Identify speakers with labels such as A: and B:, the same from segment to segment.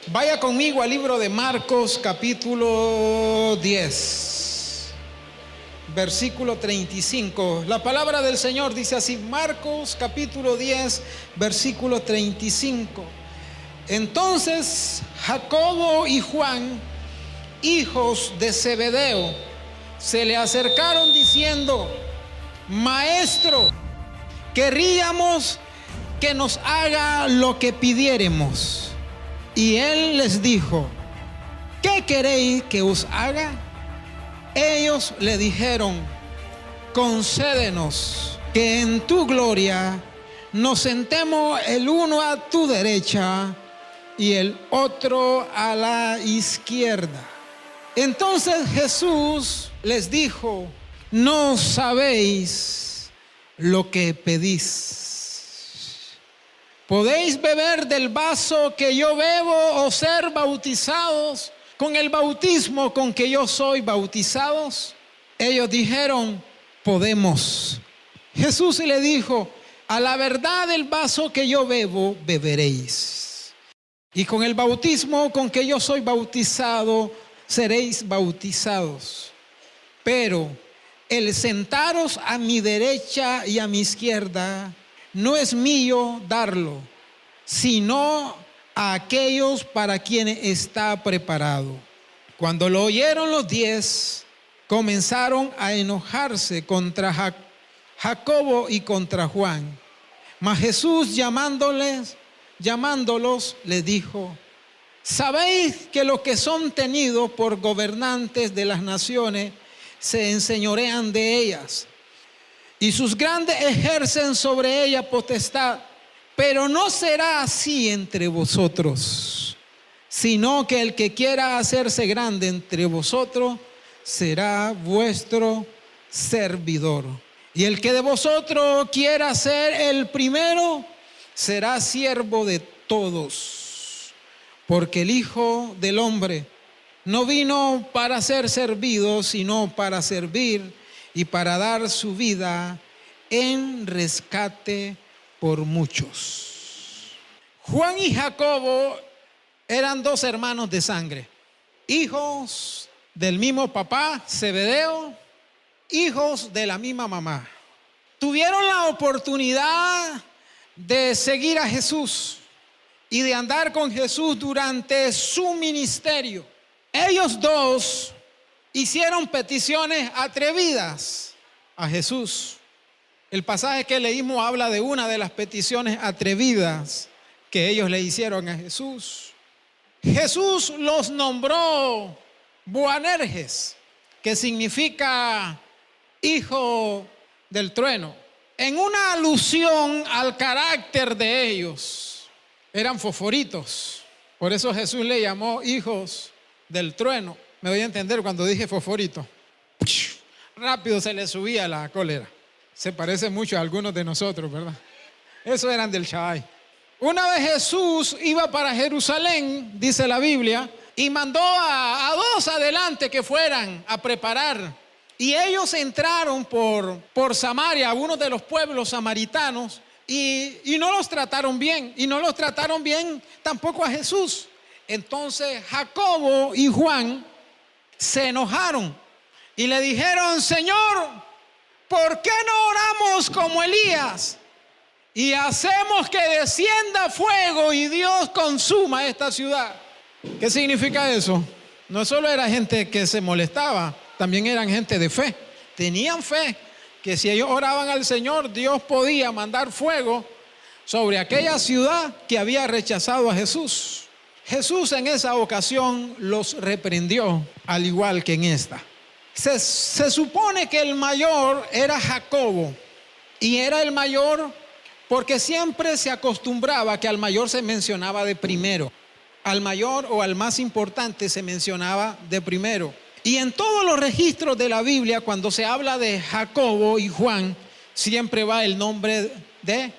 A: Vaya conmigo al libro de Marcos, capítulo 10, versículo 35. La palabra del Señor dice así, Marcos, capítulo 10, versículo 35. Entonces Jacobo y Juan, hijos de Zebedeo, se le acercaron diciendo: Maestro, querríamos que nos haga lo que pidiéremos. Y él les dijo: ¿qué queréis que os haga? Ellos le dijeron: concédenos que en tu gloria nos sentemos el uno a tu derecha y el otro a la izquierda. Entonces Jesús les dijo: no sabéis lo que pedís. ¿Podéis beber del vaso que yo bebo o ser bautizados con el bautismo con que yo soy bautizados? Ellos dijeron: podemos. Jesús le dijo: a la verdad del vaso que yo bebo, beberéis. Y con el bautismo con que yo soy bautizado, seréis bautizados. Pero el sentaros a mi derecha y a mi izquierda no es mío darlo, sino a aquellos para quienes está preparado. Cuando lo oyeron los 10, comenzaron a enojarse contra Jacobo y contra Juan. Mas Jesús llamándolos, les dijo: ¿sabéis que los que son tenidos por gobernantes de las naciones se enseñorean de ellas? Y sus grandes ejercen sobre ella potestad, pero no será así entre vosotros, sino que el que quiera hacerse grande entre vosotros será vuestro servidor. Y el que de vosotros quiera ser el primero será siervo de todos. Porque el Hijo del Hombre no vino para ser servido, sino para servir y para dar su vida en rescate por muchos. Juan y Jacobo eran dos hermanos de sangre, hijos del mismo papá, Zebedeo, hijos de la misma mamá. Tuvieron la oportunidad de seguir a Jesús y de andar con Jesús durante su ministerio. Ellos dos hicieron peticiones atrevidas a Jesús. El pasaje que leímos habla de una de las peticiones atrevidas que ellos le hicieron a Jesús. Jesús los nombró Boanerges, que significa hijo del trueno, en una alusión al carácter de ellos. Eran fosforitos, por eso Jesús le llamó hijos del trueno. Me doy a entender cuando dije fosforito. Rápido se le subía la cólera. Se parece mucho a algunos de nosotros, ¿verdad? Esos eran del Shaddai. Una vez Jesús iba para Jerusalén, dice la Biblia, y mandó a dos adelante que fueran a preparar. Y ellos entraron por Samaria, algunos de los pueblos samaritanos, y no los trataron bien. Y no los trataron bien tampoco a Jesús. Entonces Jacobo y Juan se enojaron y le dijeron: Señor, ¿por qué no oramos como Elías y hacemos que descienda fuego y Dios consuma esta ciudad? ¿Qué significa eso? No solo era gente que se molestaba, también eran gente de fe. Tenían fe que si ellos oraban al Señor, Dios podía mandar fuego sobre aquella ciudad que había rechazado a Jesús. Jesús en esa ocasión los reprendió, al igual que en esta. Se supone que el mayor era Jacobo, y era el mayor porque siempre se acostumbraba que al mayor se mencionaba de primero. Al mayor o al más importante se mencionaba de primero. Y en todos los registros de la Biblia, cuando se habla de Jacobo y Juan, siempre va el nombre de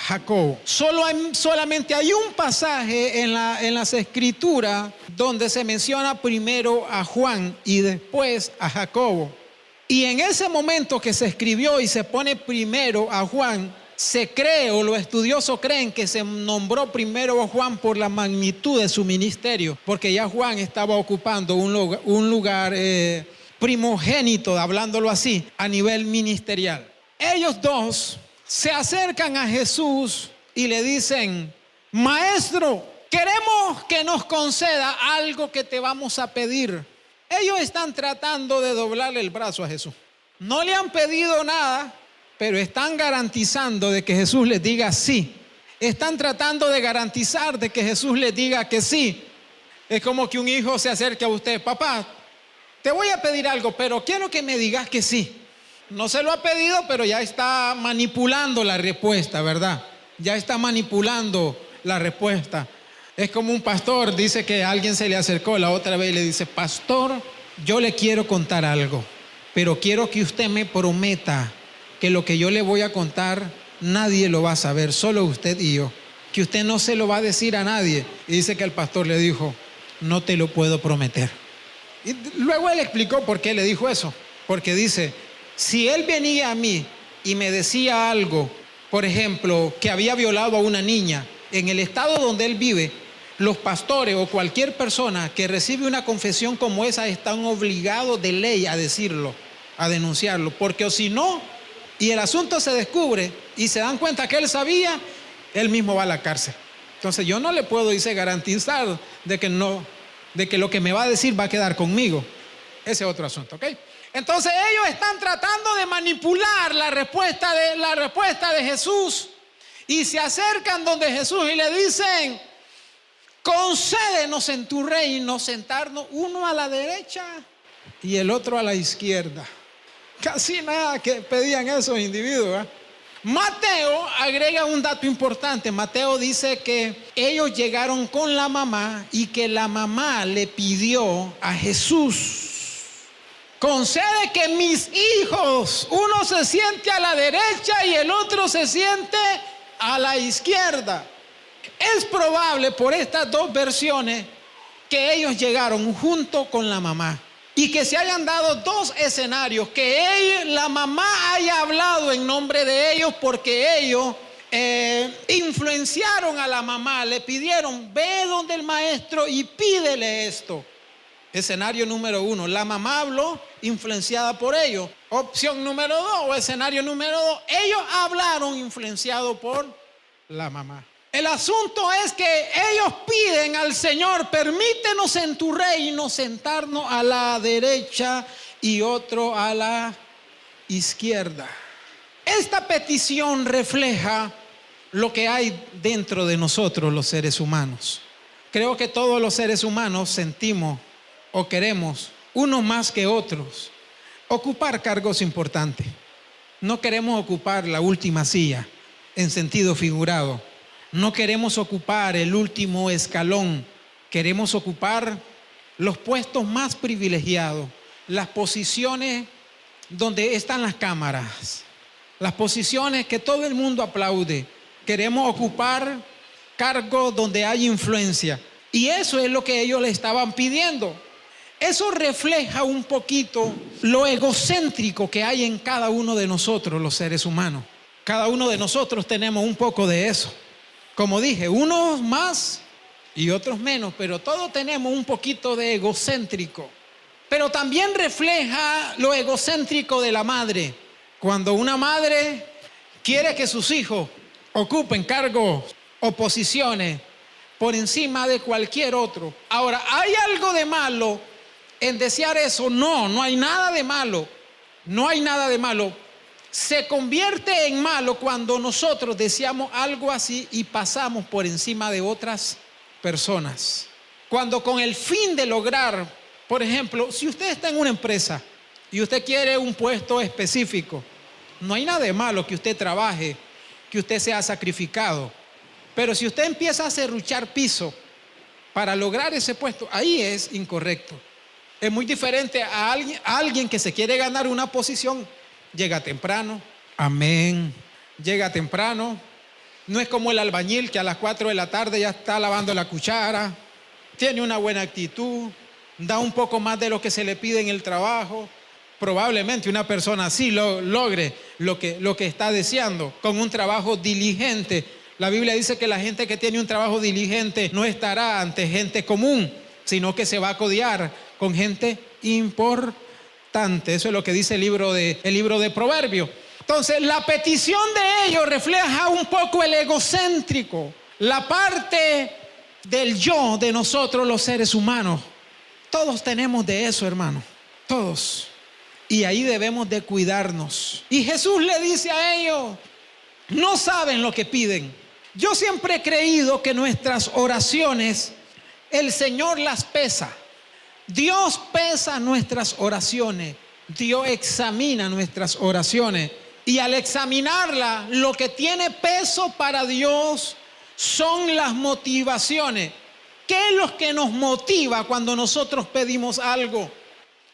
A: Jacobo. Solamente hay un pasaje en las escrituras donde se menciona primero a Juan y después a Jacobo. Y en ese momento que se escribió y se pone primero a Juan, Se cree, o los estudiosos creen, que se nombró primero a Juan por la magnitud de su ministerio, porque ya Juan estaba ocupando un lugar primogénito, hablándolo así, a nivel ministerial. Ellos dos se acercan a Jesús y le dicen: Maestro, queremos que nos conceda algo que te vamos a pedir. Ellos están tratando de doblarle el brazo a Jesús. No le han pedido nada, pero están garantizando de que Jesús les diga sí. Están tratando de garantizar de que Jesús les diga que sí. Es como que un hijo se acerque a usted: papá, te voy a pedir algo, pero quiero que me digas que sí. No se lo ha pedido, pero ya está manipulando la respuesta, ¿verdad? Ya está manipulando la respuesta. Es como un pastor, dice que a alguien se le acercó la otra vez y le dice: pastor, yo le quiero contar algo, pero quiero que usted me prometa que lo que yo le voy a contar nadie lo va a saber, solo usted y yo, que usted no se lo va a decir a nadie. Y dice que el pastor le dijo: no te lo puedo prometer. Y luego él explicó por qué le dijo eso, porque dice: si él venía a mí y me decía algo, por ejemplo, que había violado a una niña, en el estado donde él vive, los pastores o cualquier persona que recibe una confesión como esa están obligados de ley a decirlo, a denunciarlo, porque o si no, y el asunto se descubre y se dan cuenta que él sabía, él mismo va a la cárcel. Entonces yo no le puedo, dice, garantizar de que lo que me va a decir va a quedar conmigo. Ese es otro asunto, ¿ok? Entonces ellos están tratando de manipular la respuesta de Jesús, y se acercan donde Jesús y le dicen: concédenos en tu reino sentarnos uno a la derecha y el otro a la izquierda. Casi nada que pedían esos individuos, ¿eh? Mateo agrega un dato importante. Mateo dice que ellos llegaron con la mamá y que la mamá le pidió a Jesús: concede que mis hijos, uno se siente a la derecha y el otro se siente a la izquierda. Es probable, por estas dos versiones, que ellos llegaron junto con la mamá y que se hayan dado dos escenarios, que la mamá haya hablado en nombre de ellos, porque ellos influenciaron a la mamá, le pidieron: ve donde el maestro y pídele esto. Escenario número uno, la mamá habló influenciada por ellos. Opción número dos, o escenario número dos, ellos hablaron influenciados por la mamá. El asunto es que ellos piden al Señor: permítenos en tu reino sentarnos a la derecha y otro a la izquierda. Esta petición refleja lo que hay dentro de nosotros, los seres humanos. Creo que todos los seres humanos sentimos o queremos, unos más que otros, ocupar cargos importantes. No queremos ocupar la última silla en sentido figurado. No queremos ocupar el último escalón. Queremos ocupar los puestos más privilegiados, las posiciones donde están las cámaras, las posiciones que todo el mundo aplaude. Queremos ocupar cargos donde hay influencia. Y eso es lo que ellos le estaban pidiendo. Eso refleja un poquito lo egocéntrico que hay en cada uno de nosotros, los seres humanos. Cada uno de nosotros tenemos un poco de eso. Como dije, unos más y otros menos, pero todos tenemos un poquito de egocéntrico. Pero también refleja lo egocéntrico de la madre. Cuando una madre quiere que sus hijos ocupen cargos o posiciones por encima de cualquier otro. Ahora, ¿hay algo de malo en desear eso? No, no hay nada de malo. No hay nada de malo. Se convierte en malo cuando nosotros deseamos algo así y pasamos por encima de otras personas. Cuando con el fin de lograr, por ejemplo, si usted está en una empresa y usted quiere un puesto específico, no hay nada de malo que usted trabaje, que usted sea sacrificado. Pero si usted empieza a serruchar piso para lograr ese puesto, ahí es incorrecto. Es muy diferente a alguien que se quiere ganar una posición. Llega temprano, amén, llega temprano. No es como el albañil que a las 4 de la tarde ya está lavando la cuchara, tiene una buena actitud, da un poco más de lo que se le pide en el trabajo. Probablemente una persona así logre lo que está deseando, con un trabajo diligente. La Biblia dice que la gente que tiene un trabajo diligente no estará ante gente común, sino que se va a codear con gente importante. Eso es lo que dice el libro de Proverbios. Entonces, la petición de ellos refleja un poco el egocéntrico, la parte del yo de nosotros los seres humanos. Todos tenemos de eso, hermano, todos. Y ahí debemos de cuidarnos. Y Jesús le dice a ellos, no saben lo que piden. Yo siempre he creído que nuestras oraciones, el Señor las pesa. Dios pesa nuestras oraciones. Dios examina nuestras oraciones. Y al examinarla, lo que tiene peso para Dios son las motivaciones. ¿Qué es lo que nos motiva cuando nosotros pedimos algo?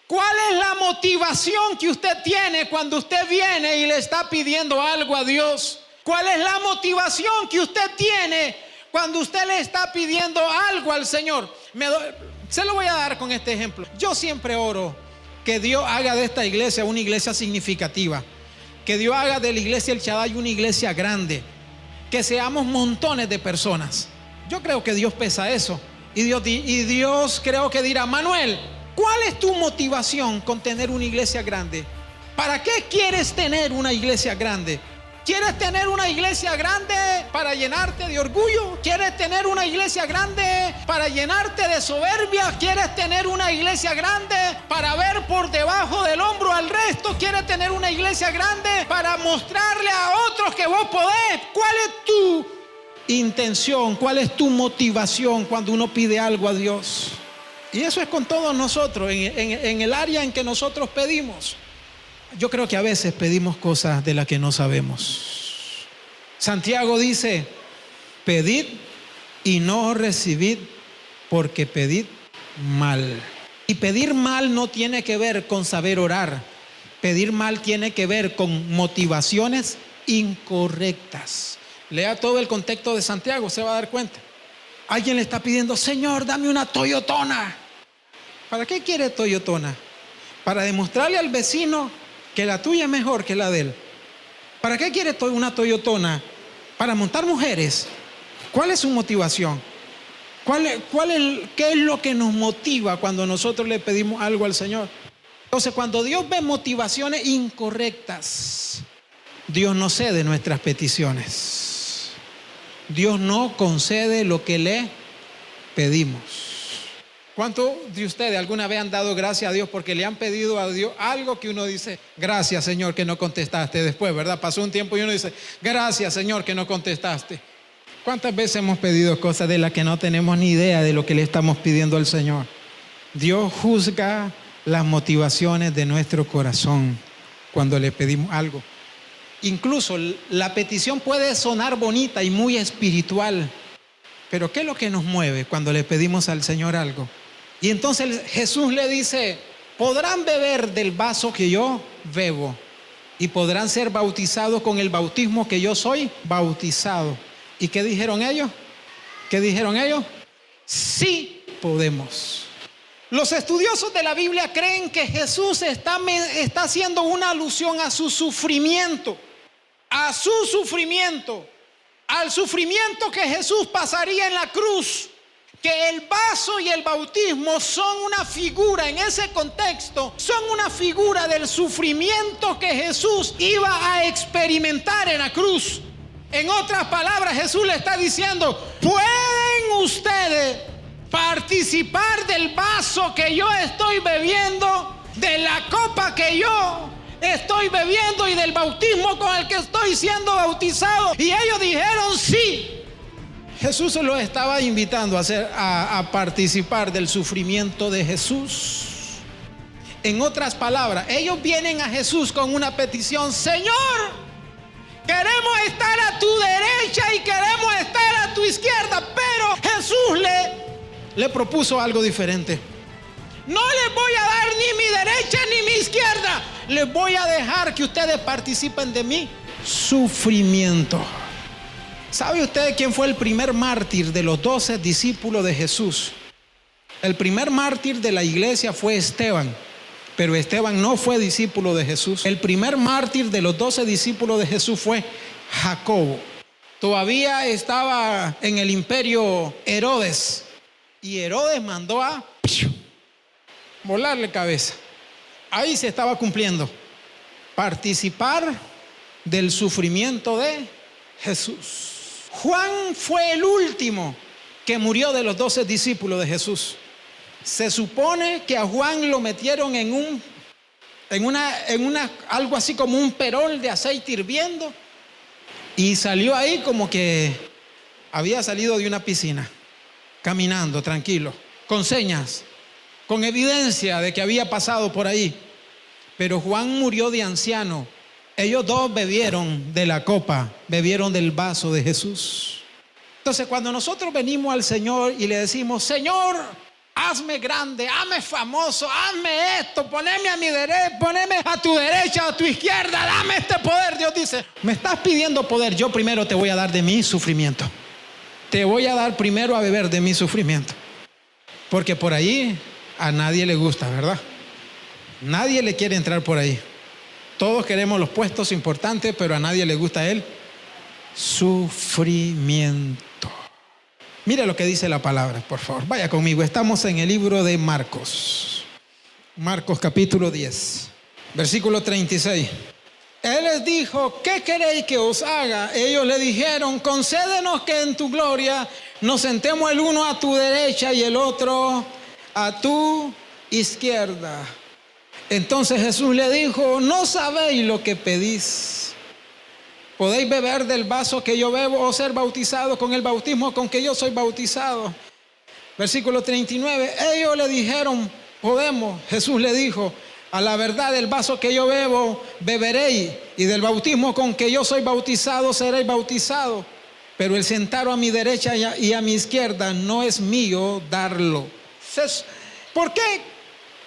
A: ¿Cuál es la motivación que usted tiene cuando usted viene y le está pidiendo algo a Dios? ¿Cuál es la motivación que usted tiene cuando usted le está pidiendo algo al Señor? Se lo voy a dar con este ejemplo. Yo siempre oro que Dios haga de esta iglesia una iglesia significativa. Que Dios haga de la iglesia El Shaddai una iglesia grande. Que seamos montones de personas. Yo creo que Dios pesa eso. Y Dios creo que dirá, Manuel, ¿cuál es tu motivación con tener una iglesia grande? ¿Para qué quieres tener una iglesia grande? ¿Quieres tener una iglesia grande para llenarte de orgullo? ¿Quieres tener una iglesia grande para llenarte de soberbia? ¿Quieres tener una iglesia grande para ver por debajo del hombro al resto? ¿Quieres tener una iglesia grande para mostrarle a otros que vos podés? ¿Cuál es tu intención? ¿Cuál es tu motivación cuando uno pide algo a Dios? Y eso es con todos nosotros, en el área en que nosotros pedimos. Yo creo que a veces pedimos cosas de las que no sabemos. Santiago dice, pedid y no recibid, porque pedid mal. Y pedir mal no tiene que ver con saber orar. Pedir mal tiene que ver con motivaciones incorrectas. Lea todo el contexto de Santiago, se va a dar cuenta. Alguien le está pidiendo, Señor, dame una Toyotona. ¿Para qué quiere Toyotona? Para demostrarle al vecino que la tuya es mejor que la de él. ¿Para qué quiere una Toyotona? Para montar mujeres. ¿Cuál es su motivación? ¿Qué es lo que nos motiva cuando nosotros le pedimos algo al Señor? Entonces, cuando Dios ve motivaciones incorrectas, Dios no cede nuestras peticiones. Dios no concede lo que le pedimos. ¿Cuántos de ustedes alguna vez han dado gracias a Dios porque le han pedido a Dios algo que uno dice, gracias Señor que no contestaste después, ¿verdad? Pasó un tiempo y uno dice, gracias Señor que no contestaste. ¿Cuántas veces hemos pedido cosas de las que no tenemos ni idea de lo que le estamos pidiendo al Señor? Dios juzga las motivaciones de nuestro corazón cuando le pedimos algo. Incluso la petición puede sonar bonita y muy espiritual, pero ¿qué es lo que nos mueve cuando le pedimos al Señor algo? Y entonces Jesús le dice, podrán beber del vaso que yo bebo y podrán ser bautizados con el bautismo que yo soy bautizado. ¿Y qué dijeron ellos? ¿Qué dijeron ellos? Sí podemos. Los estudiosos de la Biblia creen que Jesús está haciendo una alusión a su sufrimiento. A su sufrimiento. Al sufrimiento que Jesús pasaría en la cruz. Que el vaso y el bautismo son una figura, en ese contexto, son una figura del sufrimiento que Jesús iba a experimentar en la cruz. En otras palabras, Jesús le está diciendo, ¿pueden ustedes participar del vaso que yo estoy bebiendo, de la copa que yo estoy bebiendo y del bautismo con el que estoy siendo bautizado? Y ellos dijeron sí. Jesús se los estaba invitando a participar del sufrimiento de Jesús. En otras palabras, ellos vienen a Jesús con una petición, Señor, queremos estar a tu derecha y queremos estar a tu izquierda, pero Jesús le propuso algo diferente. No les voy a dar ni mi derecha ni mi izquierda, les voy a dejar que ustedes participen de mi sufrimiento. ¿Sabe usted quién fue el primer mártir de los 12 discípulos de Jesús? El primer mártir de la iglesia fue Esteban. Pero Esteban no fue discípulo de Jesús. El primer mártir de los 12 discípulos de Jesús fue Jacobo. Todavía estaba en el imperio Herodes. Y Herodes mandó a volarle cabeza. Ahí se estaba cumpliendo. Participar del sufrimiento de Jesús. Juan fue el último que murió de los 12 discípulos de Jesús. Se supone que a Juan lo metieron en algo así como un perol de aceite hirviendo y salió ahí como que había salido de una piscina, caminando tranquilo, con señas, con evidencia de que había pasado por ahí. Pero Juan murió de anciano. Ellos dos bebieron de la copa, bebieron del vaso de Jesús. Entonces, cuando nosotros venimos al Señor y le decimos: Señor, hazme grande, hazme famoso, hazme esto, poneme a mi derecha, poneme a tu derecha, a tu izquierda, dame este poder. Dios dice: me estás pidiendo poder, yo primero te voy a dar de mi sufrimiento. Te voy a dar primero a beber de mi sufrimiento. Porque por ahí a nadie le gusta, ¿verdad? Nadie le quiere entrar por ahí. Todos queremos los puestos importantes, pero a nadie le gusta el sufrimiento. Mira lo que dice la palabra, por favor. Vaya conmigo. Estamos en el libro de Marcos. Marcos capítulo 10, versículo 36. Él les dijo: ¿qué queréis que os haga? Ellos le dijeron: concédenos que en tu gloria nos sentemos el uno a tu derecha y el otro a tu izquierda. Entonces Jesús le dijo: no sabéis lo que pedís. ¿Podéis beber del vaso que yo bebo o ser bautizados con el bautismo con que yo soy bautizado? Versículo 39. Ellos le dijeron: podemos. Jesús le dijo: a la verdad, del vaso que yo bebo, beberéis, y del bautismo con que yo soy bautizado, seréis bautizados. Pero el sentaros a mi derecha y a mi izquierda no es mío darlo. ¿Por qué?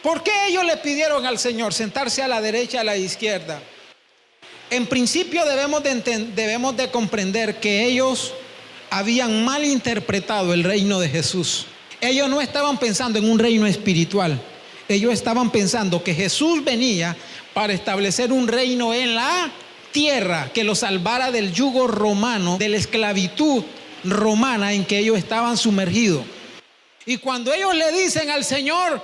A: ¿Por qué ellos le pidieron al Señor sentarse a la derecha y a la izquierda? En principio debemos de comprender que ellos habían malinterpretado el reino de Jesús. Ellos no estaban pensando en un reino espiritual. Ellos estaban pensando que Jesús venía para establecer un reino en la tierra que los salvara del yugo romano, de la esclavitud romana en que ellos estaban sumergidos. Y cuando ellos le dicen al Señor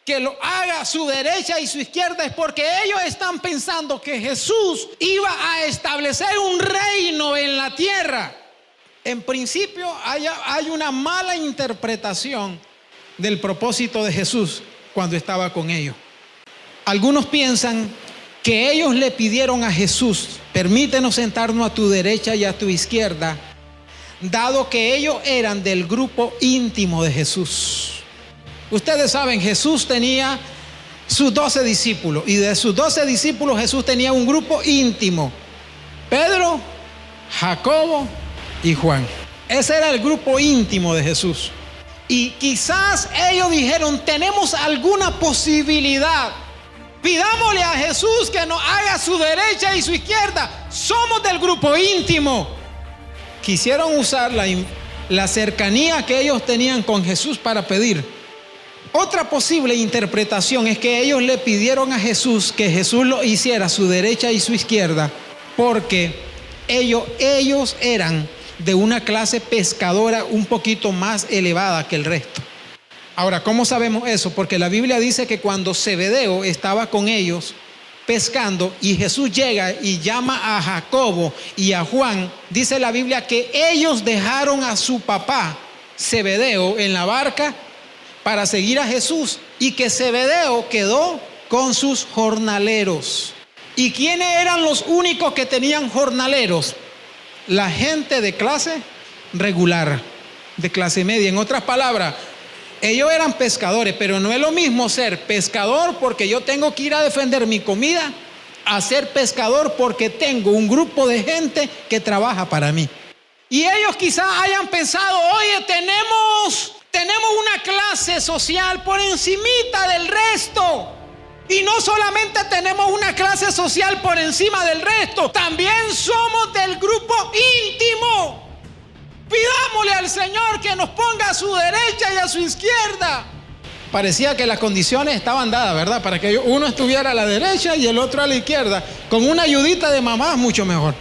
A: que lo haga a su derecha y su izquierda, es porque ellos están pensando que Jesús iba a establecer un reino en la tierra. En principio hay una mala interpretación del propósito de Jesús cuando estaba con ellos. Algunos piensan que ellos le pidieron a Jesús: permítenos sentarnos a tu derecha y a tu izquierda, dado que ellos eran del grupo íntimo de Jesús. Ustedes saben, Jesús tenía sus 12 discípulos, y de sus 12 discípulos Jesús tenía un grupo íntimo: Pedro, Jacobo y Juan. Ese era el grupo íntimo de Jesús. Y quizás ellos dijeron: tenemos alguna posibilidad, pidámosle a Jesús que nos haga su derecha y su izquierda, somos del grupo íntimo. Quisieron usar la cercanía que ellos tenían con Jesús para pedir. Otra posible interpretación es que ellos le pidieron a Jesús que Jesús lo hiciera a su derecha y su izquierda porque ellos eran de una clase pescadora un poquito más elevada que el resto. Ahora, ¿cómo sabemos eso? Porque la Biblia dice que cuando Zebedeo estaba con ellos pescando y Jesús llega y llama a Jacobo y a Juan, dice la Biblia que ellos dejaron a su papá Zebedeo en la barca para seguir a Jesús, y que Zebedeo quedó con sus jornaleros. ¿Y quiénes eran los únicos que tenían jornaleros? La gente de clase regular, de clase media. En otras palabras, ellos eran pescadores, pero no es lo mismo ser pescador porque yo tengo que ir a defender mi comida, a ser pescador porque tengo un grupo de gente que trabaja para mí. Y ellos quizás hayan pensado: oye, tenemos una clase social por encimita del resto. Y no solamente tenemos una clase social por encima del resto, también somos del grupo íntimo. Pidámosle al Señor que nos ponga a su derecha y a su izquierda. Parecía que las condiciones estaban dadas, ¿verdad? Para que uno estuviera a la derecha y el otro a la izquierda. Con una ayudita de mamá, mucho mejor.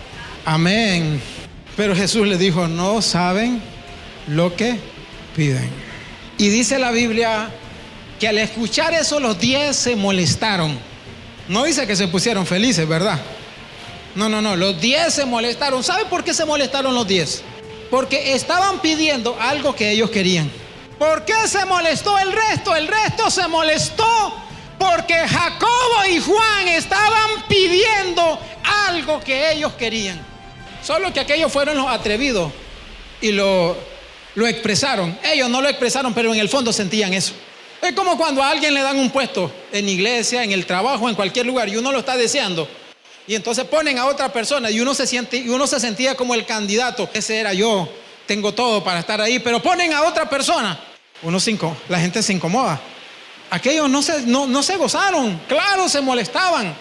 A: Amén. Pero Jesús les dijo, no saben lo que piden. Y dice la Biblia que al escuchar eso los 10 se molestaron. No dice que se pusieron felices, ¿verdad? No, los 10 se molestaron. ¿Sabe por qué se molestaron los 10? Porque estaban pidiendo algo que ellos querían. ¿Por qué se molestó el resto? El resto se molestó porque Jacobo y Juan estaban pidiendo algo que ellos querían. Solo que aquellos fueron los atrevidos y lo expresaron. Ellos no lo expresaron, pero en el fondo sentían eso. Es como cuando a alguien le dan un puesto en iglesia, en el trabajo, en cualquier lugar, y uno lo está deseando. Y entonces ponen a otra persona y uno se sentía como el candidato. Ese era yo, tengo todo para estar ahí, pero ponen a otra persona. La gente se incomoda. Aquellos no se gozaron, claro, se molestaban.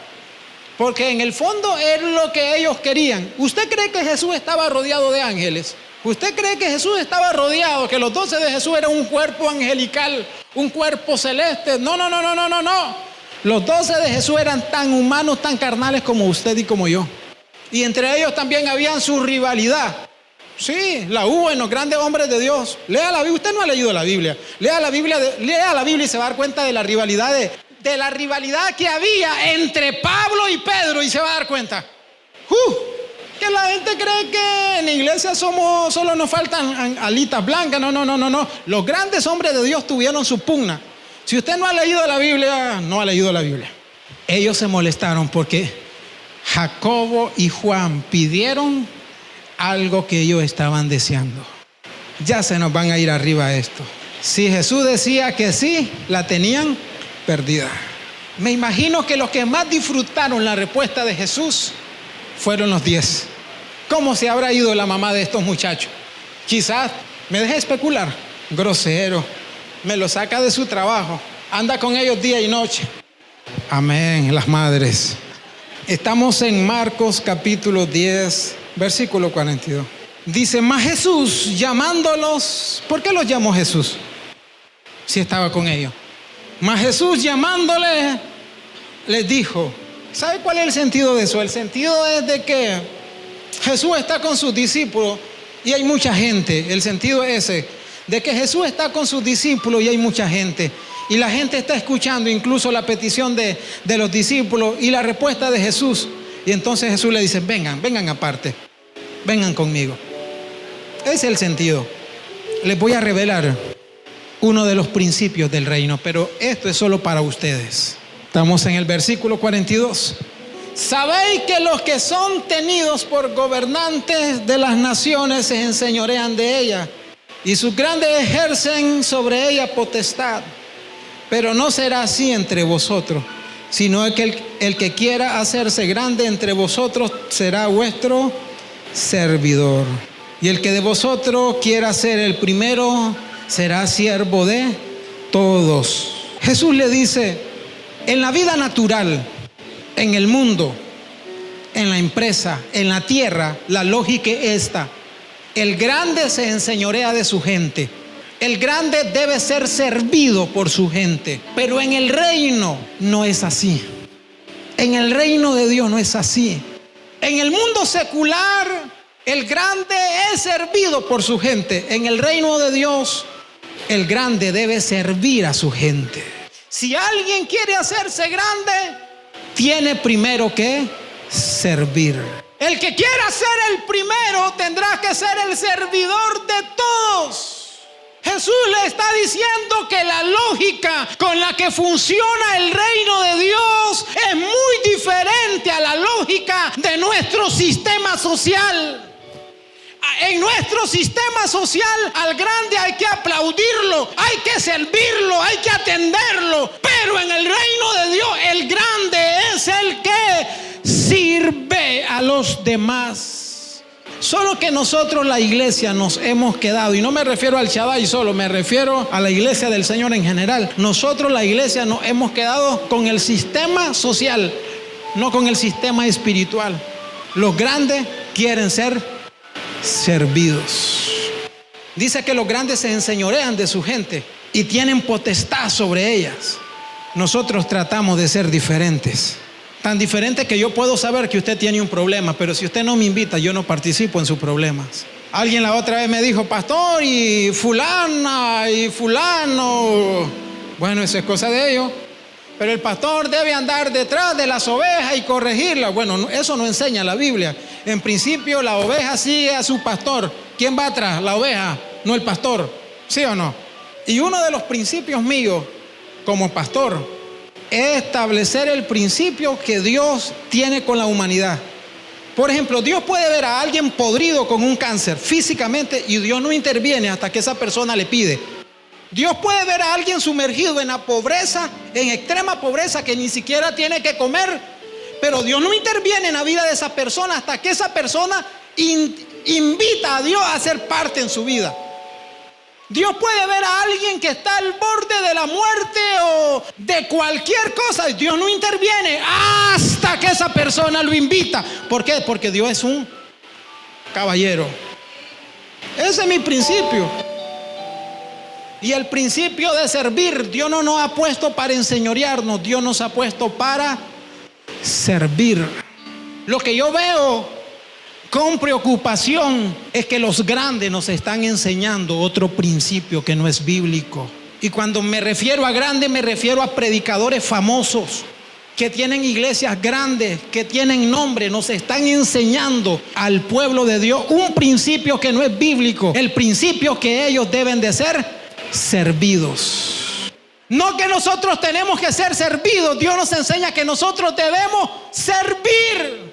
A: Porque en el fondo es lo que ellos querían. ¿Usted cree que Jesús estaba rodeado de ángeles? ¿Usted cree que Jesús estaba rodeado, que los 12 de Jesús eran un cuerpo angelical, un cuerpo celeste? No. Los 12 de Jesús eran tan humanos, tan carnales como usted y como yo. Y entre ellos también habían su rivalidad. Sí, la hubo en los grandes hombres de Dios. Lea la Biblia. Usted no ha leído la Biblia. Lea la Biblia y se va a dar cuenta de la rivalidad que había entre Pablo y Pedro, y se va a dar cuenta. Que la gente cree que en la iglesia solo nos faltan alitas blancas. No. Los grandes hombres de Dios tuvieron su pugna. Si usted no ha leído la Biblia, no ha leído la Biblia. Ellos se molestaron porque Jacobo y Juan pidieron algo que ellos estaban deseando. Ya se nos van a ir arriba esto. Si Jesús decía que sí, la tenían perdida. Me imagino que los que más disfrutaron la respuesta de Jesús fueron los 10. ¿Cómo se habrá ido la mamá de estos muchachos? Quizás, me deje especular, grosero, me lo saca de su trabajo, anda con ellos día y noche. Amén, las madres. Estamos en Marcos capítulo 10, versículo 42. Dice, mas Jesús llamándolos, ¿por qué los llamó Jesús? Si estaba con ellos. Mas Jesús llamándole, les dijo, ¿sabe cuál es el sentido de eso? El sentido es de que Jesús está con sus discípulos y hay mucha gente. El sentido es ese, de que Jesús está con sus discípulos y hay mucha gente. Y la gente está escuchando incluso la petición de los discípulos y la respuesta de Jesús. Y entonces Jesús le dice, vengan aparte, vengan conmigo. Ese es el sentido. Les voy a revelar uno de los principios del reino, pero esto es solo para ustedes. Estamos en el versículo 42. Sabéis que los que son tenidos por gobernantes de las naciones se enseñorean de ella, y sus grandes ejercen sobre ella potestad. Pero no será así entre vosotros, sino que el que quiera hacerse grande entre vosotros será vuestro servidor. Y el que de vosotros quiera ser el primero será siervo de todos. Jesús le dice, en la vida natural, en el mundo, en la empresa, en la tierra, la lógica es esta: el grande se enseñorea de su gente. El grande debe ser servido por su gente. Pero en el reino no es así. En el reino de Dios no es así. En el mundo secular, el grande es servido por su gente. En el reino de Dios, el grande debe servir a su gente. Si alguien quiere hacerse grande, tiene primero que servir. El que quiera ser el primero tendrá que ser el servidor de todos. Jesús le está diciendo que la lógica con la que funciona el reino de Dios es muy diferente a la lógica de nuestro sistema social. En nuestro sistema social al grande hay que aplaudirlo, hay que servirlo, hay que atenderlo. Pero en el reino de Dios el grande es el que sirve a los demás. Solo que nosotros, la iglesia, nos hemos quedado, y no me refiero al Shaddai solo, me refiero a la iglesia del Señor en general. Nosotros, la iglesia, nos hemos quedado con el sistema social, no con el sistema espiritual. Los grandes quieren ser servidos. Dice que los grandes se enseñorean de su gente. y tienen potestad sobre ellas. Nosotros tratamos de ser diferentes. Tan diferentes que yo puedo saber que usted tiene un problema, pero si usted no me invita, yo no participo en sus problemas. Alguien la otra vez me dijo, pastor, y fulana y fulano. Bueno, eso es cosa de ellos. Pero el pastor debe andar detrás de las ovejas y corregirlas. Bueno, eso no enseña la Biblia. En principio, la oveja sigue a su pastor. ¿Quién va atrás? La oveja, no el pastor. ¿Sí o no? Y uno de los principios míos como pastor es establecer el principio que Dios tiene con la humanidad. Por ejemplo, Dios puede ver a alguien podrido con un cáncer físicamente y Dios no interviene hasta que esa persona le pide. Dios puede ver a alguien sumergido en la pobreza, en extrema pobreza, que ni siquiera tiene que comer, pero Dios no interviene en la vida de esa persona hasta que esa persona invita a Dios a ser parte en su vida. Dios puede ver a alguien que está al borde de la muerte o de cualquier cosa. Dios no interviene hasta que esa persona lo invita. ¿Por qué? Porque Dios es un caballero. Ese es mi principio. Y el principio de servir, Dios no nos ha puesto para enseñorearnos, Dios nos ha puesto para servir. Lo que yo veo con preocupación es que los grandes nos están enseñando otro principio que no es bíblico. Y cuando me refiero a grandes, me refiero a predicadores famosos que tienen iglesias grandes, que tienen nombre. Nos están enseñando al pueblo de Dios un principio que no es bíblico. El principio que ellos deben de ser servidos. No que nosotros tenemos que ser servidos. Dios nos enseña que nosotros debemos servir.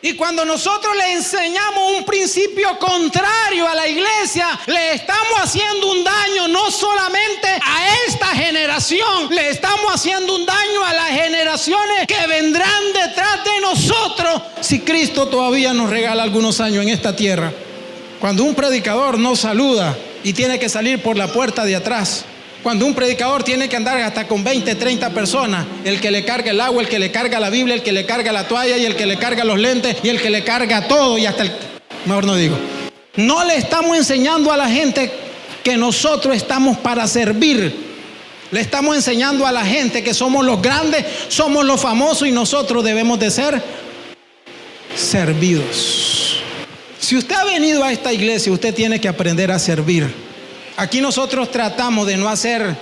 A: Y cuando nosotros le enseñamos un principio contrario a la iglesia, le estamos haciendo un daño no solamente a esta generación, le estamos haciendo un daño a las generaciones que vendrán detrás de nosotros si Cristo todavía nos regala algunos años en esta tierra. Cuando un predicador no saluda y tiene que salir por la puerta de atrás, cuando un predicador tiene que andar hasta con 20, 30 personas, el que le carga el agua, el que le carga la Biblia, el que le carga la toalla y el que le carga los lentes y el que le carga todo y hasta el... Mejor no digo. No le estamos enseñando a la gente que nosotros estamos para servir. Le estamos enseñando a la gente que somos los grandes, somos los famosos y nosotros debemos de ser servidos. Si usted ha venido a esta iglesia, usted tiene que aprender a servir. Aquí nosotros tratamos de no hacer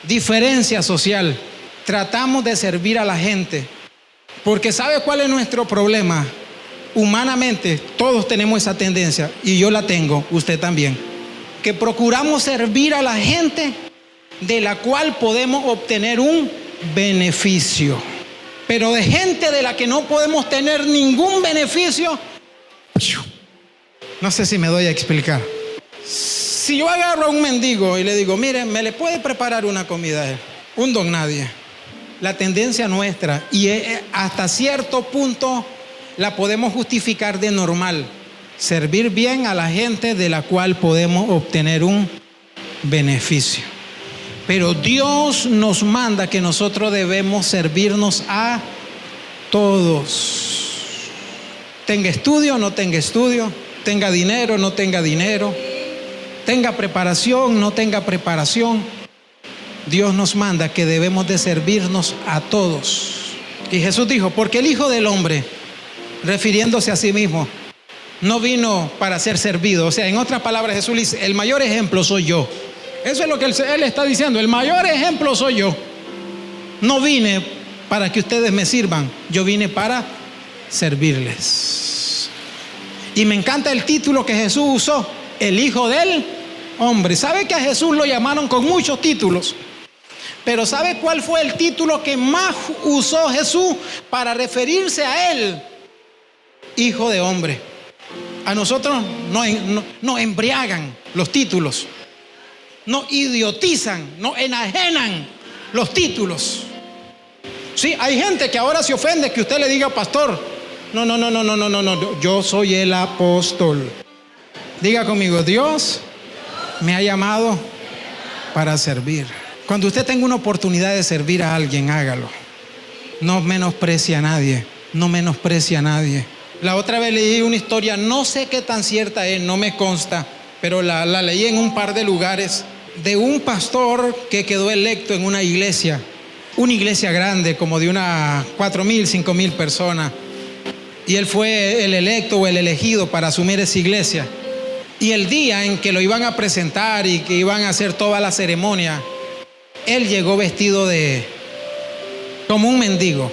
A: diferencia social. Tratamos de servir a la gente. Porque ¿sabe cuál es nuestro problema? Humanamente, todos tenemos esa tendencia. Y yo la tengo, usted también. Que procuramos servir a la gente de la cual podemos obtener un beneficio. Pero de gente de la que no podemos tener ningún beneficio, no sé si me doy a explicar. Si yo agarro a un mendigo y le digo, mire, ¿me le puede preparar una comida a él? Un don nadie. La tendencia nuestra, y hasta cierto punto la podemos justificar de normal, servir bien a la gente de la cual podemos obtener un beneficio. Pero Dios nos manda que nosotros debemos servirnos a todos. Tenga estudio o no tenga estudio, tenga dinero o no tenga dinero, tenga preparación, no tenga preparación. Dios nos manda que debemos de servirnos a todos. Y Jesús dijo, porque el Hijo del Hombre, refiriéndose a sí mismo, no vino para ser servido. O sea, en otras palabras, Jesús dice, el mayor ejemplo soy yo. Eso es lo que Él está diciendo, el mayor ejemplo soy yo. No vine para que ustedes me sirvan, yo vine para servirles. Y me encanta el título que Jesús usó, el Hijo del Hombre. ¿Sabe que a Jesús lo llamaron con muchos títulos? Pero ¿sabe cuál fue el título que más usó Jesús para referirse a Él? Hijo de Hombre. A nosotros nos embriagan los títulos, nos idiotizan, nos enajenan los títulos. Sí, hay gente que ahora se ofende que usted le diga pastor. No, yo soy el apóstol. Diga conmigo, Dios me ha llamado para servir. Cuando usted tenga una oportunidad de servir a alguien, hágalo. No menosprecie a nadie, no menosprecie a nadie. La otra vez leí una historia, no sé qué tan cierta es, no me consta, pero la leí en un par de lugares, de un pastor que quedó electo en una iglesia grande, como de unas 4,000, 5,000 personas. Y él fue el electo o el elegido para asumir esa iglesia. Y el día en que lo iban a presentar y que iban a hacer toda la ceremonia, él llegó vestido como un mendigo,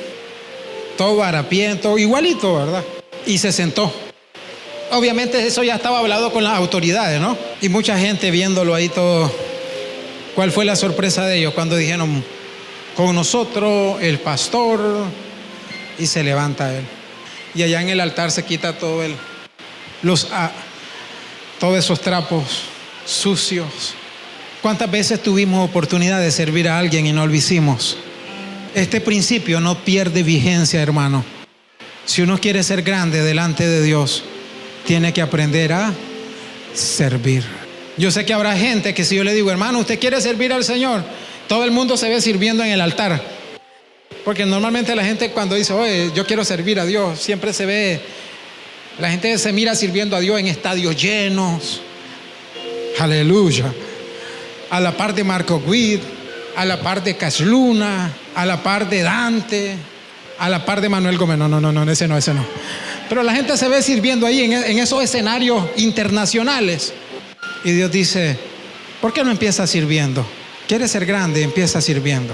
A: todo harapiento, igualito, ¿verdad? Y se sentó. Obviamente eso ya estaba hablado con las autoridades, ¿no? Y mucha gente viéndolo ahí todo. ¿Cuál fue la sorpresa de ellos? Cuando dijeron, con nosotros el pastor, y se levanta él. Y allá en el altar se quita todos esos trapos sucios. ¿Cuántas veces tuvimos oportunidad de servir a alguien y no lo hicimos? Este principio no pierde vigencia, hermano. Si uno quiere ser grande delante de Dios, tiene que aprender a servir. Yo sé que habrá gente que si yo le digo, hermano, ¿usted quiere servir al Señor? Todo el mundo se ve sirviendo en el altar. Porque normalmente la gente cuando dice, oye, yo quiero servir a Dios, siempre se ve, la gente se mira sirviendo a Dios en estadios llenos. Aleluya. A la par de Marco Witt, a la par de Cash Luna, a la par de Dante, a la par de Manuel Gómez. No, ese no. Pero la gente se ve sirviendo ahí en esos escenarios internacionales. Y Dios dice, ¿por qué no empiezas sirviendo? ¿Quieres ser grande? Empieza sirviendo.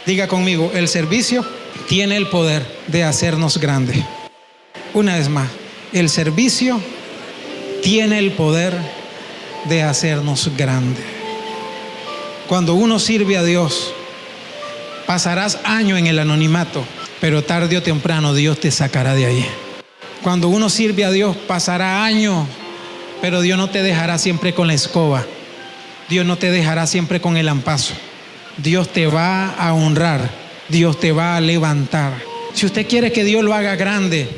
A: Diga conmigo, el servicio tiene el poder de hacernos grandes. Una vez más, el servicio tiene el poder de hacernos grandes. Cuando uno sirve a Dios, pasarás años en el anonimato, pero tarde o temprano Dios te sacará de ahí. Cuando uno sirve a Dios, pasará años, pero Dios no te dejará siempre con la escoba. Dios no te dejará siempre con el lampazo. Dios te va a honrar. Dios te va a levantar. Si usted quiere que Dios lo haga grande,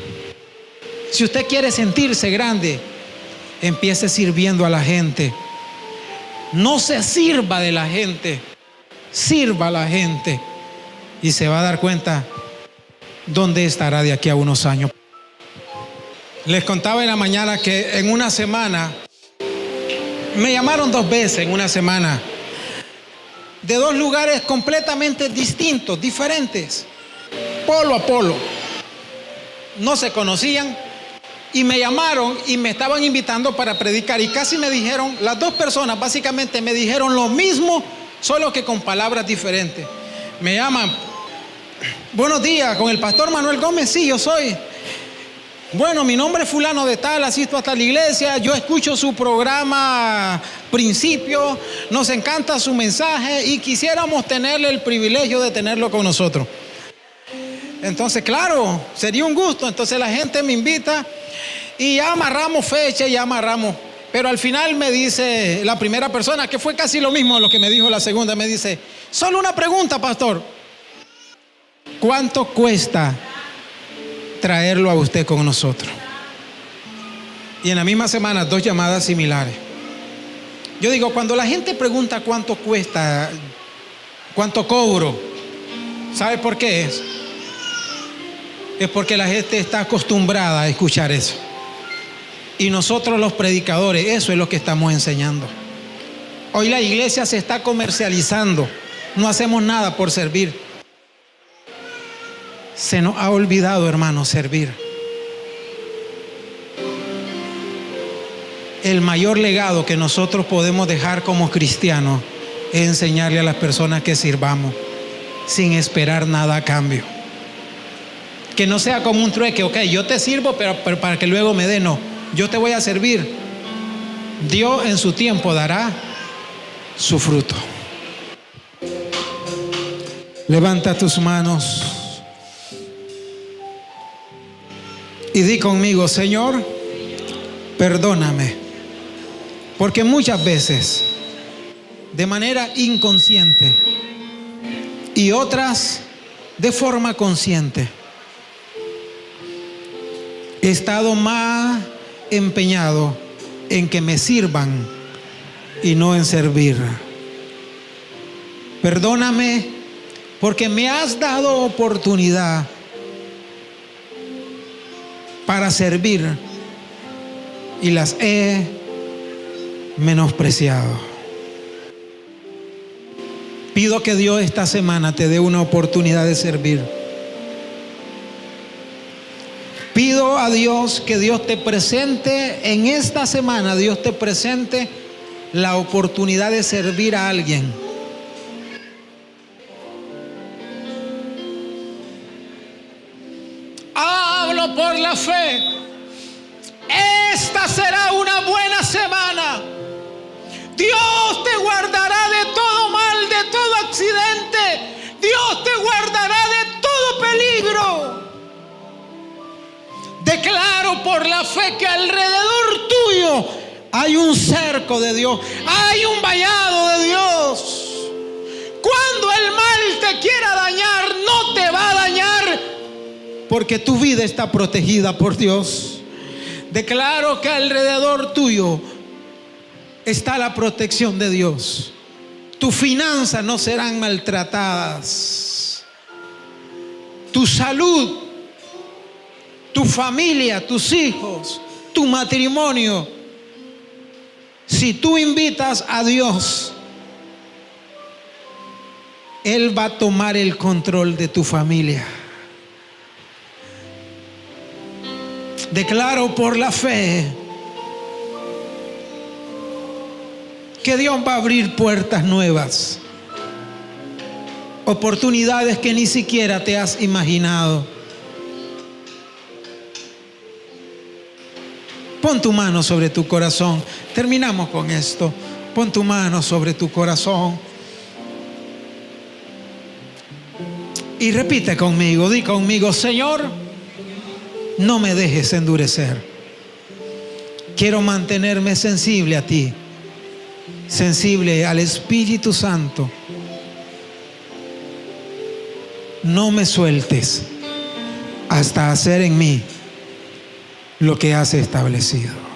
A: si usted quiere sentirse grande, empiece sirviendo a la gente. No se sirva de la gente, sirva a la gente y se va a dar cuenta dónde estará de aquí a unos años. Les contaba en la mañana que en una semana me llamaron 2 veces en una semana de 2 lugares completamente distintos, diferentes, polo a polo. No se conocían y me llamaron y me estaban invitando para predicar y casi me dijeron, las 2 personas básicamente me dijeron lo mismo, solo que con palabras diferentes. Me llaman, buenos días, ¿con el pastor Manuel Gómez? Sí, yo soy. Bueno, mi nombre es fulano de tal, asisto hasta la iglesia, yo escucho su programa Principio, nos encanta su mensaje y quisiéramos tenerle el privilegio de tenerlo con nosotros. Entonces, claro, sería un gusto. Entonces la gente me invita y ya amarramos fecha, ya amarramos. Pero al final me dice la primera persona, que fue casi lo mismo lo que me dijo la segunda, me dice, solo una pregunta, pastor. ¿Cuánto cuesta traerlo a usted con nosotros? Y en la misma semana 2 llamadas similares. Yo digo, cuando la gente pregunta cuánto cuesta, cuánto cobro, ¿sabe por qué es? Es porque la gente está acostumbrada a escuchar eso. Y nosotros los predicadores, eso es lo que estamos enseñando. Hoy la iglesia se está comercializando, no hacemos nada por servir. Se nos ha olvidado, hermanos, servir. El mayor legado que nosotros podemos dejar como cristianos es enseñarle a las personas que sirvamos sin esperar nada a cambio. Que no sea como un trueque, ok, yo te sirvo, pero para que luego me dé, no. Yo te voy a servir. Dios en su tiempo dará su fruto. Levanta tus manos y di conmigo, Señor, perdóname, porque muchas veces, de manera inconsciente y otras de forma consciente, he estado más empeñado en que me sirvan y no en servir. Perdóname porque me has dado oportunidad para servir y las he menospreciado. Pido que Dios esta semana te dé una oportunidad de servir. Pido a Dios que Dios te presente en esta semana, Dios te presente la oportunidad de servir a alguien. Hablo por la fe. Esta será una buena semana. Dios te guardará de todo mal, de todo accidente. Dios te guardará de todo peligro. Declaro por la fe que alrededor tuyo hay un cerco de Dios, hay un vallado de Dios. Cuando el mal te quiera dañar, no te va a dañar, porque tu vida está protegida por Dios. Declaro que alrededor tuyo está la protección de Dios. Tus finanzas no serán maltratadas. Tu salud, tu familia, tus hijos, tu matrimonio. Si tú invitas a Dios, Él va a tomar el control de tu familia. Declaro por la fe que Dios va a abrir puertas nuevas, oportunidades que ni siquiera te has imaginado. Pon tu mano sobre tu corazón. Terminamos con esto. Pon tu mano sobre tu corazón y repite conmigo, di conmigo: Señor, no me dejes endurecer. Quiero mantenerme sensible a ti, sensible al Espíritu Santo. No me sueltes hasta hacer en mí lo que has establecido.